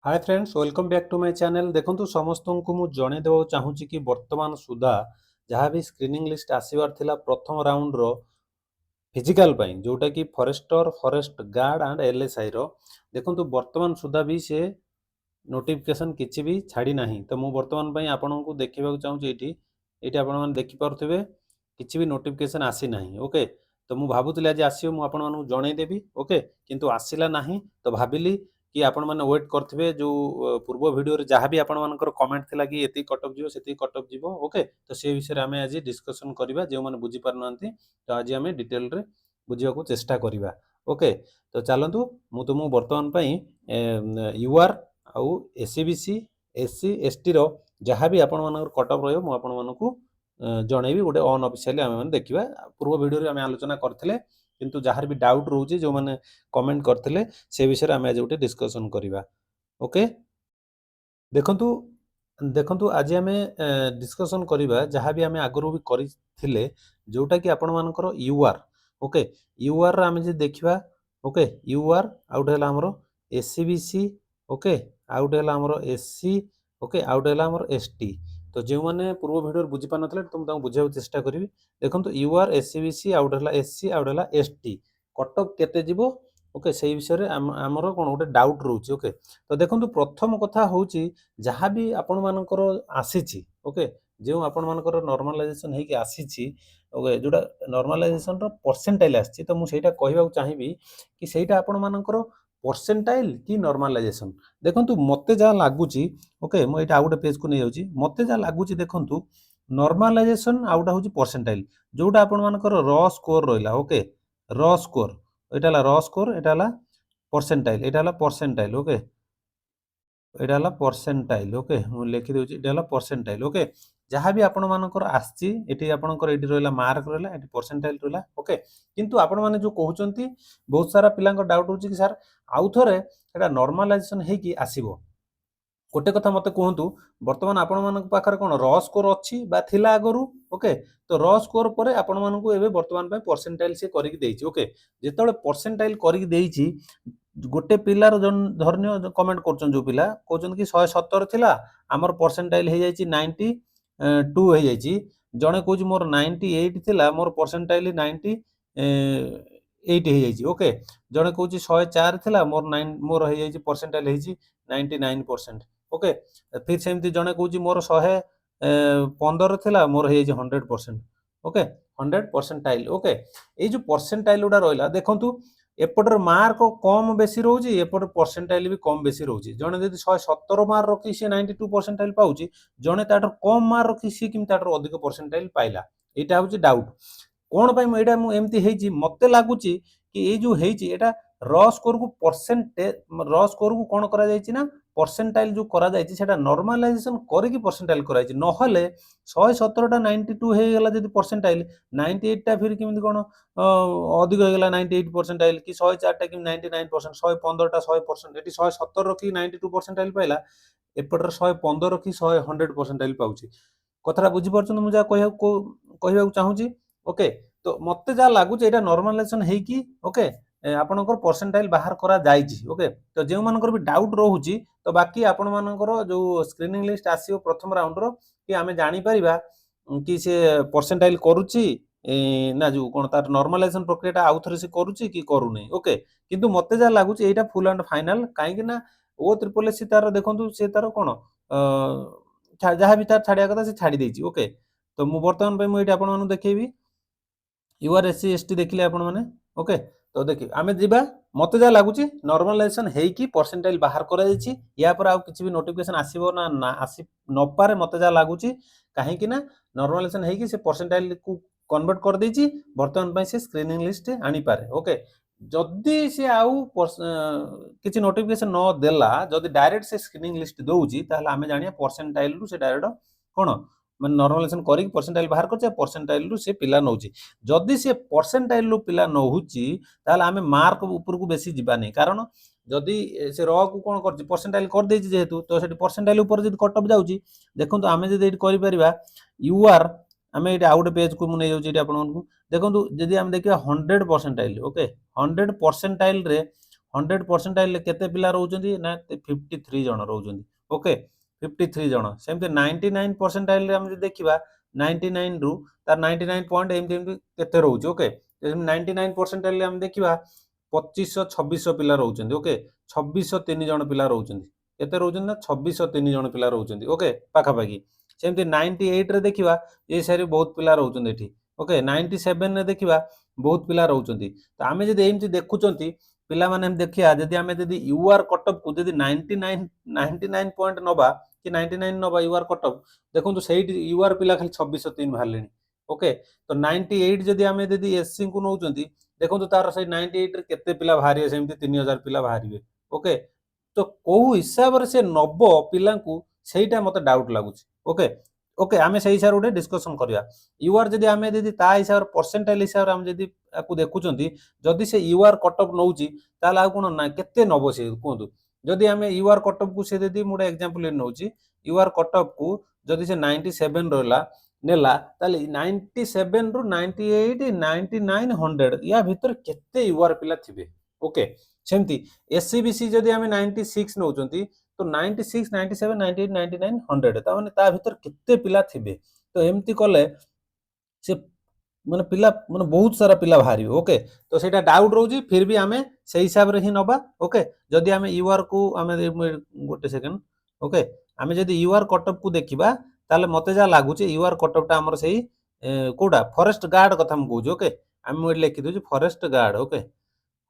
Hi friends welcome back to my channel. देखंतु समस्त को मु जणे देबो चाहूची कि वर्तमान सुधा जहाँ भी स्क्रीनिंग लिस्ट आसीबार थिला प्रथम राउंड रो फिजिकल पई जोटा कि forester forest guard and LSI रो देखंतु वर्तमान सुधा भी से नोटिफिकेशन किछि भी छाड़ी नाही। तो मु वर्तमान पई आपन को देखिबा चाहूची एटी आपन मान देखि पारुथिबे किछि भी नोटिफिकेशन आसी नाही। ओके, तो मु भाबुतले आज आसीयो मु आपन मानू जणै देबी। ओके, किंतु आसीला नाही तो भाबिली कि आपण माने वेट करथिबे जो पूर्व वीडियो रे जहाँ भी आपण मानकर कमेंट थिला कि एति कटअप जिवो सेति कटअप जिवो। ओके, तो से विषय रे हमें आज डिस्कशन करिबा जे माने बुझी पार नांती तो आज हमें डिटेल रे बुझिया को चेष्टा करिबा। ओके, तो चलंतु मु तुमु वर्तमान पई यूआर आउ एससीबीसी एससी एसटी रो जहाँ भी आपण मानकर कटअप रहयो मु आपण मानकू जणैबी गोटे अन ऑफिशियली आमे माने देखिबा। पूर्व वीडियो रे हमें आलोचना करथिले किंतु जहाँ भी डाउट रहउची जो माने कमेंट करथिले से विषय रे हमें आज गोटे डिस्कशन करिबा। ओके, देखंतु देखंतु आज आमे डिस्कशन करिबा जहाँ भी आमे आगरो भी करिथिले जोटा कि आपण मानकर यूआर। ओके, यूआर रे आमे जे देखिबा। ओके, यूआर आउट हैला हमरो एससीबीसी। ओके, आउट हैला हमरो एससी। ओके, आउट हैला हमरो एसटी। तो जे माने पूर्व वीडियो रे बुझी पानथले तुम ताऊ बुझाउ चेष्टा करिवि। देखंतु यूआर एससीबीसी आउट हैला एससी आउट हैला एसटी कटअप केते जिवो। ओके, सेही विषय रे हमरो कोन गोटे डाउट रहउची। ओके, तो देखंतु प्रथम कथा होउची जहाँ भी आपण मानकर आसीची। ओके, जो आपण मानकर नॉर्मलाइजेशन हेकि आसीची। ओके, जोटा नॉर्मलाइजेशन रो परसेंटाइल आसीची तो मु सेटा कहबा चाहिबी कि सेटा आपण मानकर परसेंटाइल कि नॉर्मलाइजेशन। देखंतु मते जा लागुची। ओके, मु एटा आउट पेज को नै जाउची। मते जा लागुची देखंतु नॉर्मलाइजेशन आउट होउची परसेंटाइल जोटा आपण मानकर रॉ स्कोर रहिला। ओके, रॉ स्कोर एटा ला रॉ स्कोर एटा ला परसेंटाइल एटा ला परसेंटाइल। ओके, एटा हला परसेंटाइल। ओके, मु लिखि देउची एटा हला परसेंटाइल। ओके, जहाँ भी आपण मानकर आछि एटी आपणकर एटी रहला मार्क रहला एटी परसेंटाइल रहला। ओके, किंतु आपण माने जो कहउचंती बहुत सारा पिलांक डाउट होउची कि सर आउ थरे एटा नॉर्मलाइजेशन हेकि आसीबो। गोटे कथा मते कहतु वर्तमान आपण मान पाखर कोन रॉ स्कोर अछि बा थिला आगरु। ओके, तो रॉ स्कोर परे आपण मानकू एबे वर्तमान पे परसेंटाइल से करिक देइछि। ओके, जेतले परसेंटाइल करिक देइछि गोटे पिलार जन धरनियो कमेंट करछन जो पिला कहउछन कि 170 थिला हमर परसेंटाइल हे जाइछि 92 हे जाइछि। जणे कहउछि मोर 98 थिला मोर परसेंटाइल 98 हे जाइछि। ओके, जणे कहउछि 104 थिला मोर हे जाइछि परसेंटाइल हेछि 99%। ओके, फिर सेमती जणे कहउछि मोर 115 थिला मोर हे जाइछि 100%। Okay, 100 percentile. ओके, ए जो परसेंटाइल उडा रहला देखंतु एपटर मार्क कम बेसी रहउछि एपटर परसेंटाइल भी कम बेसी रहउछि। जणे जदि 117 मार्क रखि से 92 परसेंटाइल पाउछि जणे ताटर कम मार्क रखि से किम ताटर अधिक परसेंटाइल पाइला। एटा होछि डाउट कोन पई एटा मु एमती हेछि मते लागुछि कि ए जो हेछि एटा रॉ स्कोर को रॉ स्कोर को कोन करा जाइछि ना परसेंटाइल जो करा जाइछि सेटा नॉर्मलाइजेशन करिकि परसेंटाइल करा जाइछि। नहले 117 टा 92 हे गेला जदि परसेंटाइल 98 टा फिर किमिति कोन अधिक हो गेला 98 परसेंटाइल कि 104 टा कि 99%। 115 टा 100% एटी 117 रखि 92 परसेंटाइल पाइला एपटर 115 रखि 100 परसेंटाइल पाउछि। कथरा बुझी परछन मु जा कहबा चाहूछि। ओके, तो मते जा लागुछि एटा नॉर्मलाइजेशन हेकि ओके आपनकर परसेंटाइल बाहर करा जाइछि। ओके, तो जे मानकर भी डाउट रहउछि तो बाकी आपण मानकर जो स्क्रीनिंग लिस्ट आसीओ प्रथम राउंड रो कि आमे जानि परिबा कि से परसेंटाइल करूछि ना जो कोन तार नॉर्मलाइजेशन प्रक्रियाटा आउ थरे से करूछि कि करू नै। ओके, किंतु मते जा लागुछि एटा फुल एंड फाइनल काहे कि ना ओ ट्रिपल एससी तार देखंतु से तार कोन जहाँ भी तार छाड़िया कथा से छाड़ी देइछि। ओके, तो मु वर्तमान पे मु एटा आपण मानु देखैबी यूआर एससी एसटी देखिले आपण माने। ओके, तो देखि आमे जिबा मते जा लागुछि नॉर्मलाइजेशन हेकि परसेंटाइल बाहर करा जाइछि। या पर आउ किछि भी नोटिफिकेशन आसीबो ना ना आसी न पारे मते जा लागुछि काहे कि ना नॉर्मलाइजेशन हेकि से परसेंटाइल को कन्वर्ट कर देइछि वर्तमान पई से स्क्रीनिंग लिस्ट आनी पारे। ओके, जदि से आउ किछि नोटिफिकेशन न देला जदि डायरेक्ट से स्क्रीनिंग लिस्ट दउछि ताहले आमे जानिया परसेंटाइल रु से डायरेक्ट कोन माने नॉर्मलाइजेशन करिक परसेंटाइल बाहर करछे परसेंटाइल रु से पिला नउछि। जदि से परसेंटाइल रु पिला नउछि ताहले आमे मार्क ऊपर को बेसी जिबा नै कारण जदि से रॉ को कोन करछि परसेंटाइल कर देछि जेहेतु तो सेठी परसेंटाइल ऊपर जदि कटअप जाउछि देखंतु आमे जदि एठी करि परिबा यूआर आमे एठी आउट पेज को मु नै जाउछि एठी आपण मानकू देखंतु जदि आमे देखिबा 100 परसेंटाइल। ओके, 100 परसेंटाइल रे 100 परसेंटाइल केते पिला रहउछन्ती ना 53 जण रहउछन्ती ओके 53 जण सेमते 99 परसेंटाइल रे हम जे देखिबा 99 रु तार 99 पॉइंट एमती एमती केते रहउछ ओके 99 परसेंटाइल रे हम देखिबा 2500 2600 पिला रहउछन्ती ओके 2603 जण पिला रहउछन्ती केते रहउछन्ती ना 2603 जण पिला रहउछन्ती ओके पाखा पाखी सेमते 98 रे देखिबा ए सारी बहुत पिला रहउछन्ती एठी ओके 97 रे देखिबा बहुत पिला रहउछन्ती त आमे जदि एमती देखुचन्ती पिला माने देखिया जदि आमे जदि यूआर कटअप को जदि 99 पॉइंट नबा कि 99 नबा यूआर कटअप देखंतु सेही यूआर पिला खाली 2603 बाहरलेनी ओके तो 98 जदि आमे जदि एससी को नउचन्ती देखंतु तार से 98 रे केते पिला बाहरिए सेमती 3000 पिला बाहरिबे ओके तो कोउ हिसाब रे से नब पिला को सेहीटा मते डाउट लागुची ओके ओके आमे सेही हिसाब रे डिस्कशन करिया यूआर जदि आमे जदि ता हिसाब रे परसेंटाइल हिसाब रे आमे जदि आकु देखुचन्ती जदि से यूआर कटअप नउची ताला आ कोन ना केते नबो से कोंतु जदि आमे यूआर कटअप को से जदि मोडे एग्जांपल नउची यूआर कटअप को जदि से 97 रहला नेला ताले 97 रु 98 99 100 या भीतर केते यूआर पिला थिबे ओके सेमती एससीबीसी जदि आमे 96 नउचन्ती तो 96 97 98 99 100 ता माने ता भीतर केते पिला थिबे तो एमती कले से माने पिला माने बहुत सारा पिला बाहरी ओके तो सेटा डाउट रहउजी फिर भी आमे से हिसाब रे ही नबा ओके जदि आमे यूआर को आमे गोटे सेकंड ओके आमे जदि यूआर कटअप को देखिबा ताले मते जा लागुची यूआर कटअप ता हमर सेही कोडा फॉरेस्ट गार्ड कथा हम कहूजी ओके आमे मोइ लिखि doji forest guard okay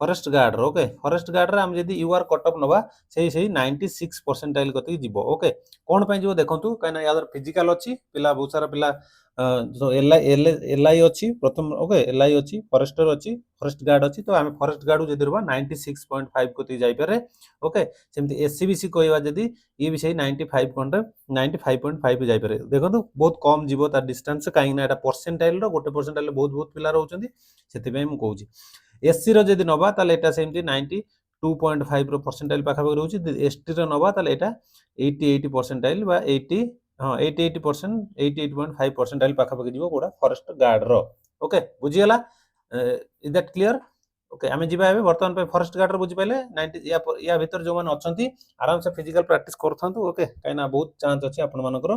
forest guard okay forest guard रे हम जदि यूआर कटअप नबा सेही 96 परसेंटाइल कति जीवो ओके कोन पय जीवो देखंतु काना यादर फिजिकल अछि पिला बहुत सारा पिला जो एलआई अछि प्रथम ओके एलआई अछि फॉरेस्टर अछि फॉरेस्ट गार्ड अछि तो आमे फॉरेस्ट गार्ड जदि रबा 96.5 कति जाई पारे ओके सेमति एससीबीसी कहबा जदि ये भी सेही 95.5 जाई पारे देखंतु बहुत कम जीवो तार डिस्टेंस काई ना एटा परसेंटाइल रो गोटे परसेंटाइल बहुत बहुत पिला रहउचंती सेति पय हम कहूची एससी रो जदि नबा ताले एटा सेमति 92.5 रो परसेंटाइल पाखा पाखि रहउची एसटी रो नबा ताले एटा 88 परसेंटाइल बा 80 हाँ 88% 88.5 परसेंटाइल पाखा पाखि जीवो कोडा फॉरेस्ट गार्ड रो ओके बुझी गेला इज दैट क्लियर ओके आमे जीवा एबे वर्तमान पे फॉरेस्ट गार्ड रो बुझी पाइले 90 या भीतर जो मान अछंती आराम से फिजिकल प्रैक्टिस करथांतु ओके काइना बहुत चांस अछि आपन मानकर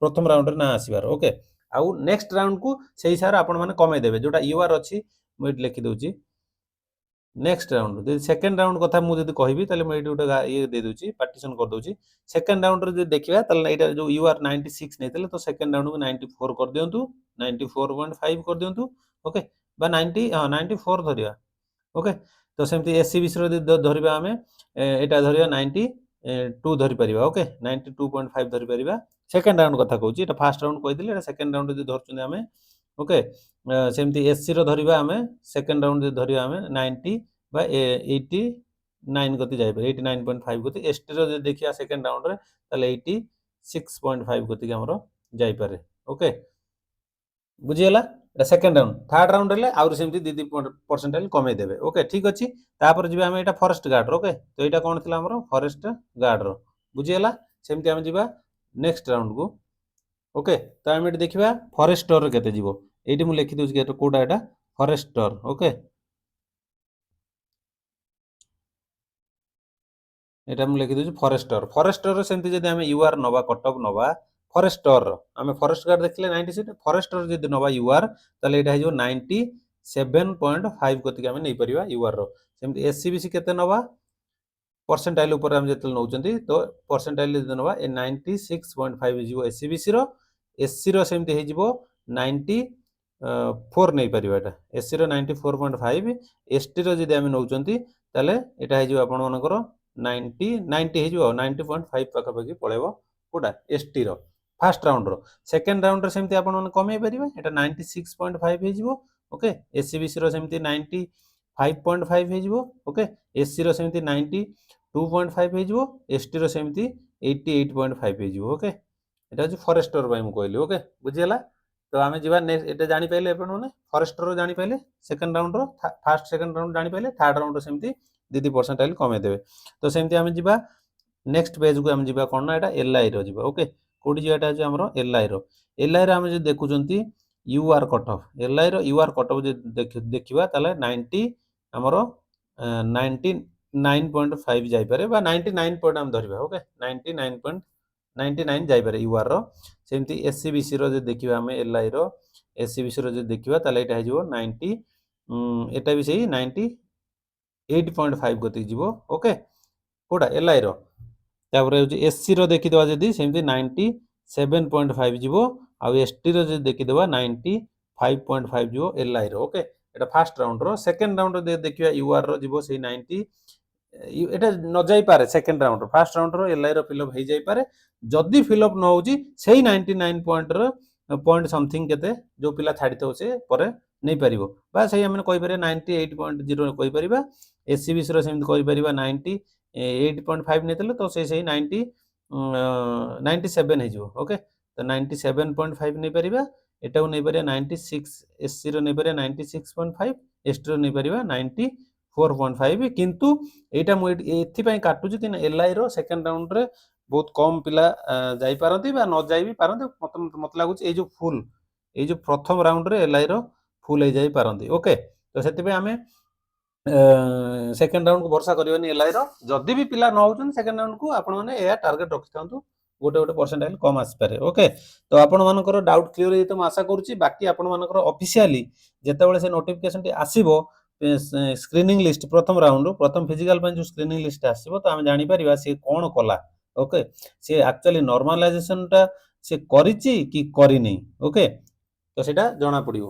प्रथम राउंड रे ना आसीबार ओके आउ नेक्स्ट राउंड को सेही सार आपन माने कमे देबे जोटा यूआर अछि मैं लिखि दोची नेक्स्ट राउंड सेकंड राउंड कथा मु जदि कहबी ताले मैं एटी ये दे दोची पार्टीशन कर दोची सेकंड राउंड रे जदि देखिबा ताले एटा जो यूआर 96 नेतले तो सेकंड राउंड को 94 कर दियंतु 94.5 कर दियंतु ओके बा 90 हां 94 धरिया ओके तो सेमती एससीबीसी रो धरिबा हमें एटा धरिया 92 धरि परिबा ओके 92.5 धरि परिबा सेकंड राउंड कथा कहूची एटा फर्स्ट राउंड कहि दिले एटा सेकंड राउंड जदि धरचुने हमें ओके सेमती एससी रो धरिबा हमें सेकंड राउंड जदि धरिबा हमें 90 बा 89 गति जाय 89.5 गति एसटी रो जदि देखिया सेकंड राउंड रे ताले 86.5 गति के हमरो जाय पारे ओके बुझी गेला एटा सेकंड राउंड थर्ड राउंड रे आउर सेमती दीदी परसेंटाइल कमे देबे ओके ठीक अछि तापर जिबा हम एटा फॉरेस्ट गार्ड ओके तो एटा कोन थिला हमरो फॉरेस्ट गार्ड रो बुझी गेला सेमती हम जिबा नेक्स्ट राउंड को ओके तो हम एटी देखिबा फॉरेस्टर केते जीवो एटी मु लिखि दोछि के कोडा एटा फॉरेस्टर ओके एटा मु लिखि दोछि फॉरेस्टर फॉरेस्टर रो सेमती जदि हम यूआर नबा कटअप नबा फॉरेस्टर आमे फॉरेस्ट गार्ड देखले 96 फॉरेस्टर जदि नबा यूआर ताले एटा हिजो 97.5 गति के हम नै परिबा यूआर रो सेमती एससीबीसी केते नबा परसेंटाइल ऊपर हम जेतल नउचंती तो परसेंटाइल जदि नबा 96.5 हिजो एससीबीसी रो एससी रो सेमती हे जिवो 94 नै परिबा एटा एससी रो 94.5 एसटी रो जदि हम नउचंती ताले एटा हे जिवो आपण मानकर 90 हे जिवो 90.5 पाखा पाखि पळेबो कोडा एसटी रो फर्स्ट राउंड रो सेकंड राउंड रो सेमती आपण मन कमे परिबा एटा 96.5 हे जिवो ओके एससीबीसी रो सेमती 95.5 हे जिवो ओके एससी रो सेमती 92.5 हे जिवो एसटी रो सेमती 88.5 हे जिवो ओके एटा जे फॉरेस्टर बाय मु कहली ओके बुझियला तो आमे जीवा नेक्स्ट एटा जानि पाइले आपण माने फॉरेस्टर रो जानि पाइले second round row first second round जानि पाइले थर्ड राउंड रो सेमती दीदी परसेंटाइल कमे देबे तो सेमती आमे जीवा नेक्स्ट पेज को हम जीवा कोन ना एटा एलआई रो जीवा ओके कोडी जेटा जे हमरो एलआई रो हम जे देखुचंती यूआर कटअफ एलआई रो यूआर कटअफ जे देखिबा ताले 90 हमरो 99.5 ଯାଇପାରେ ବା 99 ପଏଣ୍ଟ ଆମେ ଧରିବା ଓକେ 99.99 ଯାଇପାରେ ୟୁଆର ସେମିତି ଏସସିବିସି ର ଯଦି ଦେଖିବା ଆମେ ଏଲ୍ଆଇ ର ଏସସିବିସି ର ଯଦି ଦେଖିବା ତାହେଲେ ଏଇଟା ହେଇଯିବ 90 ଏଟା ବି ସେଇ 98.5 ଗତିକି ଯିବ ଓକେ କୋଉଟା ଏଲ୍ଆଇ ର ତାପରେ ହେଉଛି ଏସସି ର ଦେଖିଦେବା ଯଦି ସେମିତି 97.5 ଯିବ ଆଉ ଏସଟି ର ଯଦି ଦେଖିଦେବା 95.5 ଯିବ ଏଲ୍ଆଇ ର ଓକେ এটা ফার্স্ট রাউন্ডর সেকেন্ড রাউন্ডর ଦେଖିବା ୟୁଆର ର ଯିବ ସେଇ 90 এটা ନ ଯାଇପାରେ ସେକେଣ୍ଡ ରାଉଣ୍ଡର ଫାର୍ଷ୍ଟ ରାଉଣ୍ଡର ଏଲ୍ଆଇ ର ଫିଲ୍ଅପ୍ ହେଇଯାଇପାରେ ଯଦି ଫିଲ୍ଅପ୍ ନ ହେଉଛି ସେଇ 99 ପଏଣ୍ଟର ପଏଣ୍ଟ ସମଥିଙ୍ଗ କେତେ ଯୋଉ ପିଲା ଛାଡ଼ିଥିବ ସେ ପରେ ନେଇପାରିବ ବା ସେଇ ଆମେ କହିପାରିବା 98.0 କହିପାରିବା ଏସସିବିସି ର ସେମିତି କହିପାରିବା 98.5 ନେଇଥିଲେ ତ ସେଇ 97 ହେଇଯିବ ଓକେ ତ 97.5 ନେଇପାରିବା ଏଟାକୁ ନେଇପାରିବା 96 ଏସସି ର ନେଇପାରିବା 96.5 ଏସଟି ର ନେଇପାରିବା 94.5 କିନ୍ତୁ ଏଇଟା ମୁଁ ଏଥିପାଇଁ କାଟୁଛି କି ଏଲ୍ଆଇ ର ସେକେଣ୍ଡ ରାଉଣ୍ଡରେ ବହୁତ କମ ପିଲା ଯାଇପାରନ୍ତି ବା ନ ଯାଇ ବି ପାରନ୍ତି ମତେ ଲାଗୁଛି ଏଇ ଯୋଉ ଫୁଲ ଏଇ ଯୋଉ ପ୍ରଥମ ରାଉଣ୍ଡରେ ଏଲ୍ଆଇ ର ଫୁଲ ହେଇଯାଇ ପାରନ୍ତି ଓକେ ତ ସେଥିପାଇଁ ଆମେ ସେକେଣ୍ଡ ରାଉଣ୍ଡକୁ ଭରସା କରିବାନି ଏଲ୍ଆଇ ର ଯଦି ବି ପିଲା ନ ହଉଛନ୍ତି ସେକେଣ୍ଡ ରାଉଣ୍ଡକୁ ଆପଣମାନେ ଏହା ଟାର୍ଗେଟ ରଖିଥାନ୍ତୁ ଗୋଟେ ଗୋଟେ ପରସେଣ୍ଟାଇଲ କମ ଆସିପାରେ ଓକେ ତ ଆପଣମାନଙ୍କର ଡାଉଟ୍ କ୍ଲିୟର ହେଇଥିବ ମୁଁ ଆଶା କରୁଛି ବାକି ଆପଣମାନଙ୍କର ଅଫିସିଆଲି ଯେତେବେଳେ ସେ ନୋଟିଫିକେସନଟି ଆସିବ ସ୍କ୍ରିନିଂ ଲିଷ୍ଟ ପ୍ରଥମ ରାଉଣ୍ଡ ପ୍ରଥମ ଫିଜିକାଲ ପାଇଁ ଯୋଉ ସ୍କ୍ରିନିଂ ଲିଷ୍ଟ ଆସିବ ତ ଆମେ ଜାଣିପାରିବା ସେ କ'ଣ କଲା ଓକେ ସେ ଆକ୍ଚୁଆଲି ନର୍ମାଲାଇଜେସନଟା ସେ କରିଛି କି କରିନି ଓକେ ତ ସେଇଟା ଜଣା ପଡ଼ିବ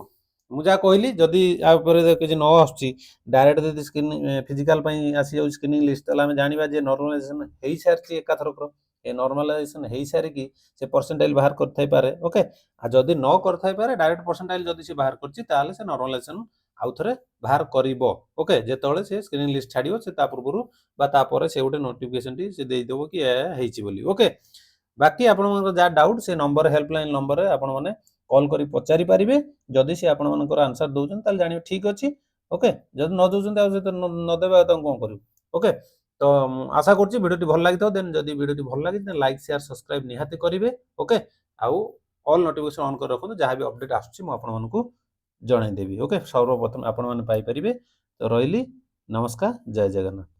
ମୁଁ ଯାହା କହିଲି ଯଦି ଆ ଉପରେ କିଛି ନ ଆସୁଛି ଡାଇରେକ୍ଟ ଯଦି ସ୍କ୍ରିନିଂ ଫିଜିକାଲ ପାଇଁ ଆସିଯାଉଛି ସ୍କ୍ରିନିଂ ଲିଷ୍ଟ ତାହେଲେ ଆମେ ଜାଣିବା ଯେ ନର୍ମାଲାଇଜେସନ ହେଇସାରିଛି ଏକାଥରକର ଏ ନର୍ମାଲାଇଜେସନ ହେଇସାରିକି ସେ ପରସେଣ୍ଟାଇଲ ବାହାର କରିଥାଇପାରେ ଓକେ ଆଉ ଯଦି ନ କରିଥାଇପାରେ ଡାଇରେକ୍ଟ ପରସେଣ୍ଟାଇଲ ଯଦି ସେ ବାହାର କରିଛି ତାହେଲେ ସେ ନର୍ମାଲାଇଜେସନ ଆଉ ଥରେ ବାହାର କରିବ ଓକେ ଯେତେବେଳେ ସେ ସ୍କ୍ରିନିଂ ଲିଷ୍ଟ ଛାଡ଼ିବ ସେ ତା ପୂର୍ବରୁ ବା ତାପରେ ସେ ଗୋଟେ ନୋଟିଫିକେସନଟି ସେ ଦେଇଦେବ କି ଏହା ହେଇଛି ବୋଲି ଓକେ ବାକି ଆପଣଙ୍କର ଯାହା ଡାଉଟ୍ ସେ ନମ୍ବର ହେଲ୍ପଲାଇନ୍ ନମ୍ବରରେ ଆପଣମାନେ କଲ୍ କରି ପଚାରି ପାରିବେ ଯଦି ସେ ଆପଣମାନଙ୍କର ଆନ୍ସର ଦେଉଛନ୍ତି ତାହେଲେ ଜାଣିବେ ଠିକ୍ ଅଛି ଓକେ ଯଦି ନ ଦେଉଛନ୍ତି ଆଉ ଯଦି ନ ଦେବେ ଆଉ ତାଙ୍କୁ କ'ଣ କରିବୁ ଓକେ ତ ଆଶା କରୁଛି ଭିଡ଼ିଓଟି ଭଲ ଲାଗିଥିବ ଦେନ୍ ଯଦି ଭିଡ଼ିଓଟି ଭଲ ଲାଗିଛି ଦେନ୍ ଲାଇକ୍ ସେୟାର ସବସ୍କ୍ରାଇବ୍ ନିହାତି କରିବେ ଓକେ ଆଉ ଅଲ୍ ନୋଟିଫିକେସନ୍ ଅନ୍ କରି ରଖନ୍ତୁ ଯାହା ବି ଅପଡେଟ୍ ଆସୁଛି ମୁଁ ଆପଣମାନଙ୍କୁ ଜଣାଇଦେବି ଓକେ ସର୍ବପ୍ରଥମେ ଆପଣମାନେ ପାଇପାରିବେ ତ ରହିଲି ନମସ୍କାର ଜୟ ଜଗନ୍ନାଥ